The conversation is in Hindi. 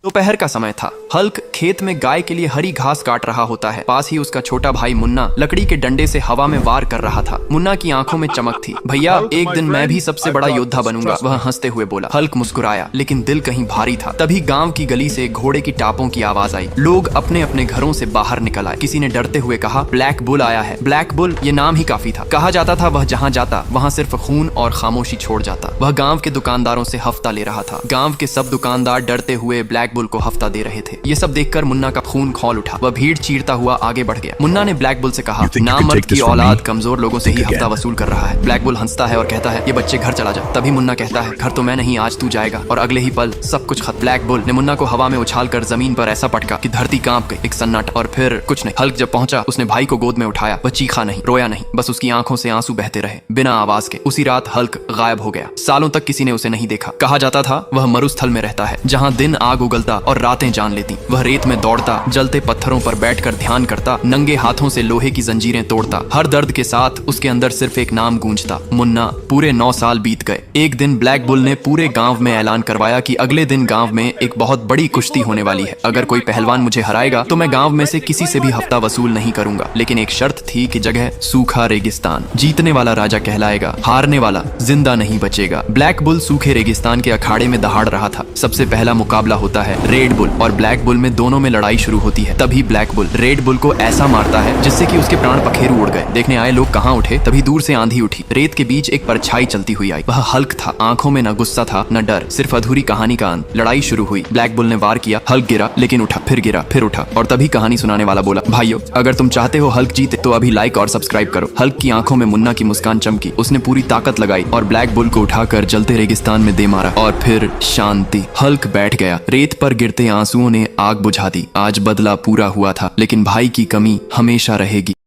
दोपहर का समय था। हल्क खेत में गाय के लिए हरी घास काट रहा होता है। पास ही उसका छोटा भाई मुन्ना लकड़ी के डंडे से हवा में वार कर रहा था। मुन्ना की आंखों में चमक थी। भैया, एक दिन मैं भी सबसे बड़ा योद्धा बनूंगा, वह हंसते हुए बोला। हल्क मुस्कुराया, लेकिन दिल कहीं भारी था। तभी गांव की गली से घोड़े की टापों की आवाज आई। लोग अपने अपने घरों से बाहर निकल आए। किसी ने डरते हुए कहा, ब्लैक बुल आया है। ब्लैक बुल, ये नाम ही काफी था। कहा जाता था वह जहाँ जाता वहाँ सिर्फ खून और खामोशी छोड़ जाता। वह गाँव के दुकानदारों से हफ्ता ले रहा था। गाँव के सब दुकानदार डरते हुए ब्लैक बुल को हफ्ता दे रहे थे। ये सब देखकर मुन्ना का खून खौल उठा। वह भीड़ चीरता हुआ आगे बढ़ गया। मुन्ना ने ब्लैक बुल से कहा, नामर्द की औलाद कमजोर लोगों से ही हफ्ता वसूल कर रहा है। ब्लैक बुल हंसता है और कहता है, ये बच्चे घर चला जा। तभी मुन्ना कहता है, घर तो मैं नहीं, आज तू जाएगा। और अगले ही पल सब कुछ खत्म। ब्लैक बुल ने मुन्ना को हवा में उछालकर जमीन पर ऐसा पटका कि धरती कांप गई। एक सन्नाटा, और फिर कुछ नहीं। हल्क जब पहुंचा, उसने भाई को गोद में उठाया। वह चीखा नहीं, रोया नहीं, बस उसकी आंखों से आंसू बहते रहे बिना आवाज के। उसी रात हल्क गायब हो गया। सालों तक किसी ने उसे नहीं देखा। कहा जाता था वह मरुस्थल में रहता है, जहाँ दिन आग उगलता और रातें जान लेती। वह रेत में दौड़ता, जलते पत्थरों पर बैठकर ध्यान करता, नंगे हाथों से लोहे की जंजीरें तोड़ता। हर दर्द के साथ उसके अंदर सिर्फ एक नाम गूंजता, मुन्ना। पूरे 9 साल बीत गए। एक दिन ब्लैक बुल ने पूरे गांव में ऐलान करवाया कि अगले दिन गांव में एक बहुत बड़ी कुश्ती होने वाली है। अगर कोई पहलवान मुझे हराएगा तो मैं गांव में से किसी से भी हफ्ता वसूल नहीं करूंगा, लेकिन एक शर्त थी कि जगह सूखा रेगिस्तान। जीतने वाला राजा कहलाएगा, हारने वाला जिंदा नहीं बचेगा। ब्लैक बुल सूखे रेगिस्तान के अखाड़े में दहाड़ रहा था। सबसे पहला मुकाबला होता है रेड बुल और ब्लैक बुल में। दोनों में लड़ाई शुरू होती है। तभी ब्लैक बुल रेड बुल को ऐसा मारता है जिससे कि उसके प्राण पखेरु उड़ गए। देखने आए लोग कहाँ उठे, तभी दूर से आंधी उठी। रेत के बीच एक परछाई चलती हुई आई। वह हल्क था। आंखों में न गुस्सा था न डर, सिर्फ अधूरी कहानी का अंत। लड़ाई शुरू हुई। ब्लैक बुल ने वार किया। हल्क गिरा, लेकिन उठा, फिर गिरा, फिर उठा। और तभी कहानी सुनाने वाला बोला, भाइयों, अगर तुम चाहते हो हल्क जीते तो अभी लाइक और सब्सक्राइब करो। हल्क की आंखों में मुन्ना की मुस्कान चमकी। उसने पूरी ताकत लगाई और ब्लैक बुल को उठाकर जलते रेगिस्तान में दे मारा। और फिर शांति। हल्क बैठ गया। रेत पर गिरते आंसुओं ने आग बुझा दी। आज बदला पूरा हुआ था, लेकिन भाई की कमी हमेशा रहेगी।